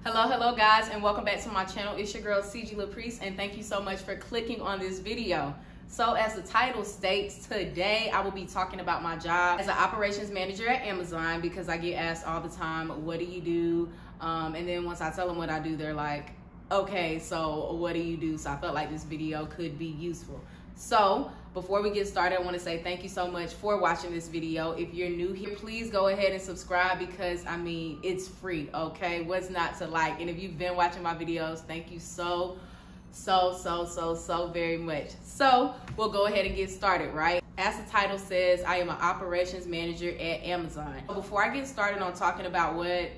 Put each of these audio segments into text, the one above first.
Hello guys, and welcome back to my channel. It's your girl Ciegi, and thank you so much for clicking on this video. So as the title states, today I will be talking about my job as an operations manager at Amazon, because I get asked all the time, what do you do? And then once I tell them what I do, they're like, okay, so what do you do? So I felt like this video could be useful. So before we get started, I want to say thank you so much for watching this video. If you're new here, please go ahead and subscribe, because I mean, it's free, okay? What's not to like? And if you've been watching my videos, thank you so very much. So we'll go ahead and get started, right? As the title says, I am an operations manager at Amazon. Before I get started on talking about what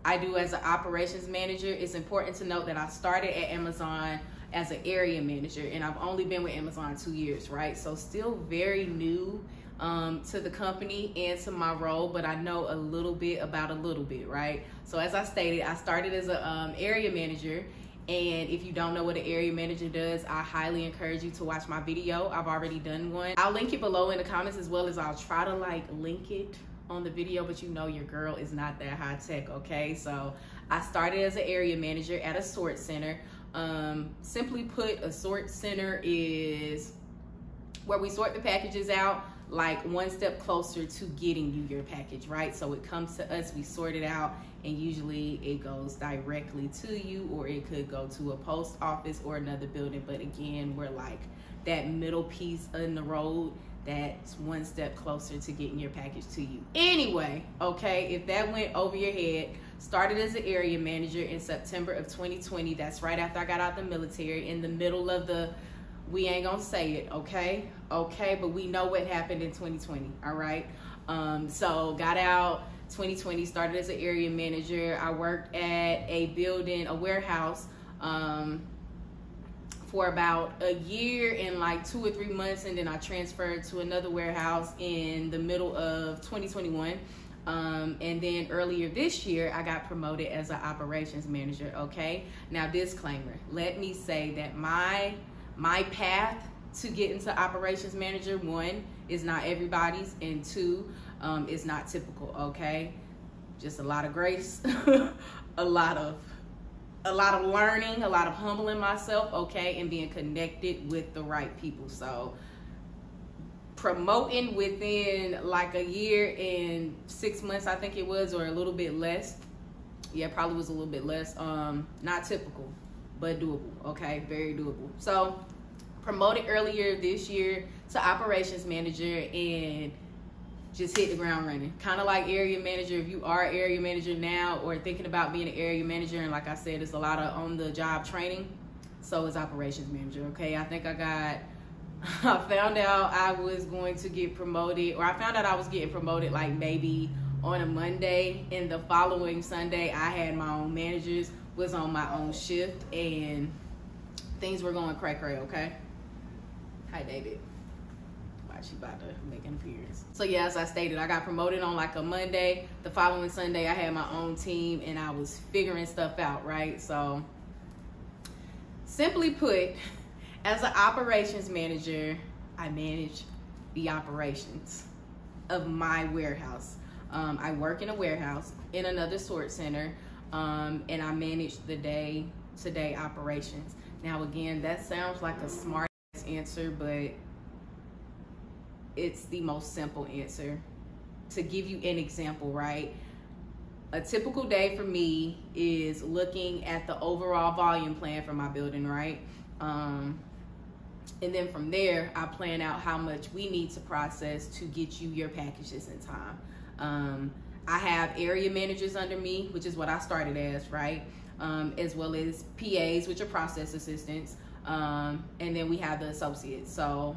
I do as an operations manager, it's important to note that I started at Amazon as an area manager, and I've only been with Amazon 2 years, right? So still very new to the company and to my role, but I know a little bit about a little bit, right? So as I stated, I started as an area manager, and if you don't know what an area manager does, I highly encourage you to watch my video. I've already done one. I'll link it below in the comments, as well as I'll try to like link it on the video, but you know your girl is not that high tech, okay? So I started as an area manager at a sort center. Simply put, a sort center is where we sort the packages out like one step closer to getting you your package, right? So it comes to us, we sort it out, and usually it goes directly to you, or it could go to a post office or another building. But again, we're like that middle piece in the road that's one step closer to getting your package to you. Anyway, okay, if that went over your head, started as an area manager in September of 2020. That's right after I got out the military, in the middle of the, we ain't gonna say it, okay? Okay, but we know what happened in 2020, all right? So got out 2020, started as an area manager. I worked at a building, a warehouse, for about a year and like 2 or 3 months, and then I transferred to another warehouse in the middle of 2021. And then earlier this year, I got promoted as an operations manager, okay? Now, disclaimer, let me say that my path to get into operations manager, one, is not everybody's, and two, is not typical, okay? Just a lot of grace, a lot of learning, a lot of humbling myself, okay, and being connected with the right people. So promoting within like a year and 6 months, I think it was, or a little bit less. Yeah, probably was a little bit less. Not typical, but doable, okay, very doable. So promoted earlier this year to operations manager, and just hit the ground running. Kind of like area manager. If you are an area manager now or thinking about being an area manager, and like I said, it's a lot of on-the-job training, so is operations manager, okay? I think I found out I was going to get promoted, or I found out I was getting promoted like maybe on a Monday, and the following Sunday I had my own managers, was on my own shift, and things were going cray-cray, okay? Hi, David. She about to make an appearance. So yeah, as I stated, I got promoted on like a Monday. The following Sunday, I had my own team, and I was figuring stuff out, right? So simply put, as an operations manager, I manage the operations of my warehouse. I work in a warehouse in another sort center, and I manage the day-to-day operations. Now again, that sounds like a smart answer, but it's the most simple answer. To give you an example, right? A typical day for me is looking at the overall volume plan for my building, right? And then from there, I plan out how much we need to process to get you your packages in time. I have area managers under me, which is what I started as, right? As well as PAs, which are process assistants. And then we have the associates. So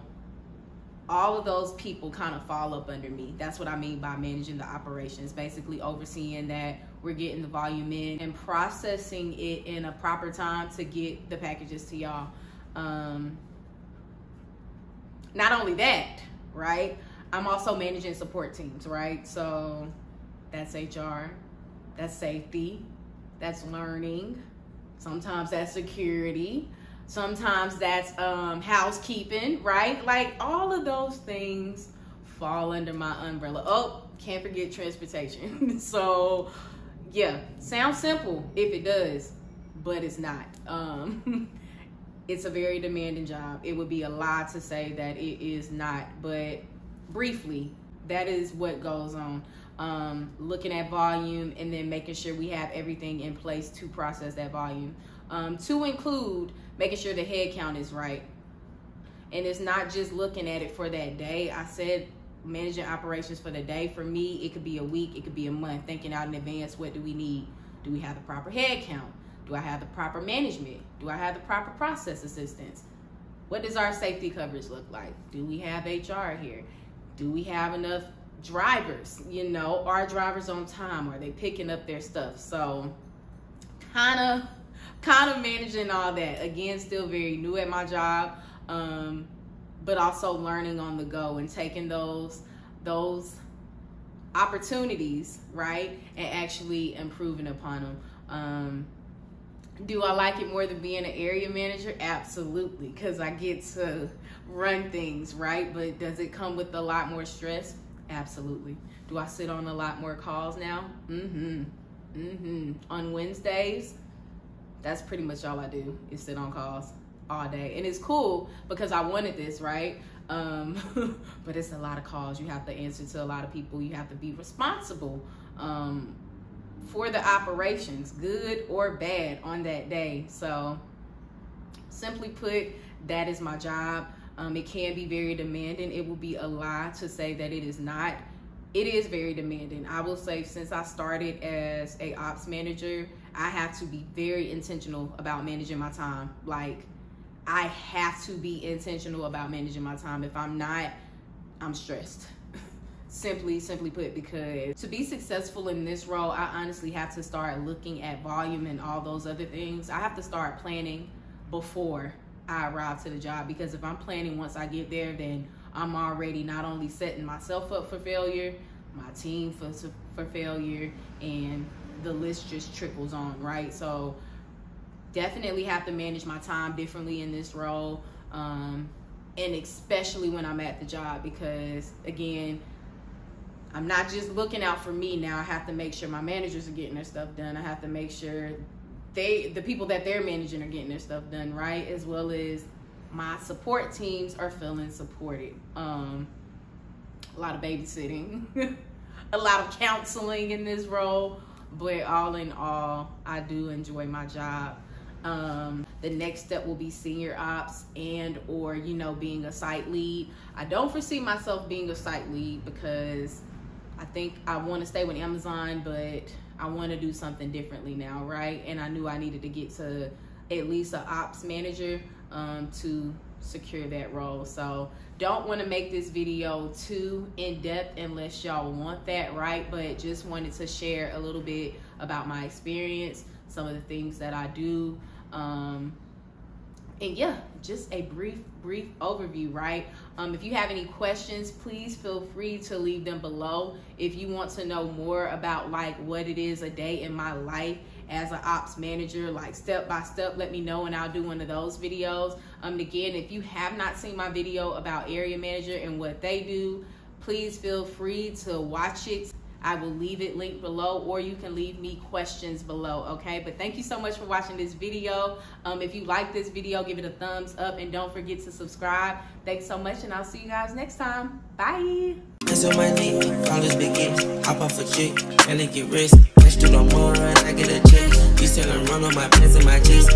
all of those people kind of fall up under me. That's what I mean by managing the operations, basically overseeing that we're getting the volume in and processing it in a proper time to get the packages to y'all. Not only that, right, I'm also managing support teams, right? So that's HR, that's safety, that's learning, sometimes that's security, sometimes that's housekeeping, right? Like all of those things fall under my umbrella. Oh, can't forget transportation. So yeah, sounds simple if it does, but it's not. It's a very demanding job. It would be a lie to say that it is not, but briefly, that is what goes on. Looking at volume and then making sure we have everything in place to process that volume. To include making sure the head count is right. And it's not just looking at it for that day. I said managing operations for the day. For me, it could be a week, it could be a month, thinking out in advance, what do we need? Do we have the proper head count? Do I have the proper management? Do I have the proper process assistance? What does our safety coverage look like? Do we have HR here? Do we have enough drivers? You know, are drivers on time? Are they picking up their stuff? So kind of managing all that. Again, still very new at my job, but also learning on the go and taking those opportunities, right, and actually improving upon them. Do I like it more than being an area manager? Absolutely, because I get to run things, right? But does it come with a lot more stress? Absolutely. Do I sit on a lot more calls now? On Wednesdays, that's pretty much all I do is sit on calls all day. And it's cool because I wanted this, right? But it's a lot of calls. You have to answer to a lot of people. You have to be responsible for the operations, good or bad, on that day. So simply put, that is my job. It can be very demanding. It will be a lie to say that it is not. It is very demanding. I will say, since I started as a ops manager, I have to be very intentional about managing my time. Like, I have to be intentional about managing my time. If I'm not, I'm stressed. Simply put, because to be successful in this role, I honestly have to start looking at volume and all those other things. I have to start planning before I arrive to the job, because if I'm planning once I get there, then I'm already not only setting myself up for failure, my team for failure, and the list just trickles on, right? So definitely have to manage my time differently in this role, and especially when I'm at the job, because again, I'm not just looking out for me now. I have to make sure my managers are getting their stuff done. I have to make sure the people that they're managing are getting their stuff done, right? As well as my support teams are feeling supported. A lot of babysitting, a lot of counseling in this role, but all in all, I do enjoy my job. The next step will be senior ops and or, you know, being a site lead. I don't foresee myself being a site lead because I think I want to stay with Amazon, but I want to do something differently now, right? And I knew I needed to get to at least an ops manager to secure that role. So don't want to make this video too in-depth unless y'all want that, right? But just wanted to share a little bit about my experience, some of the things that I do, and yeah, just a brief overview, right? If you have any questions, please feel free to leave them below. If you want to know more about like what it is a day in my life as an ops manager, like step by step, let me know and I'll do one of those videos. Again, if you have not seen my video about area manager and what they do, please feel free to watch it. I will leave it linked below, or you can leave me questions below, okay? But thank you so much for watching this video. If you like this video, give it a thumbs up and don't forget to subscribe. Thanks so much, and I'll see you guys next time. Bye. On my knee, college begin, hop off a chick, and they get rich. Catch through the mall run, I get a check. You selling run on my pants and my jeans.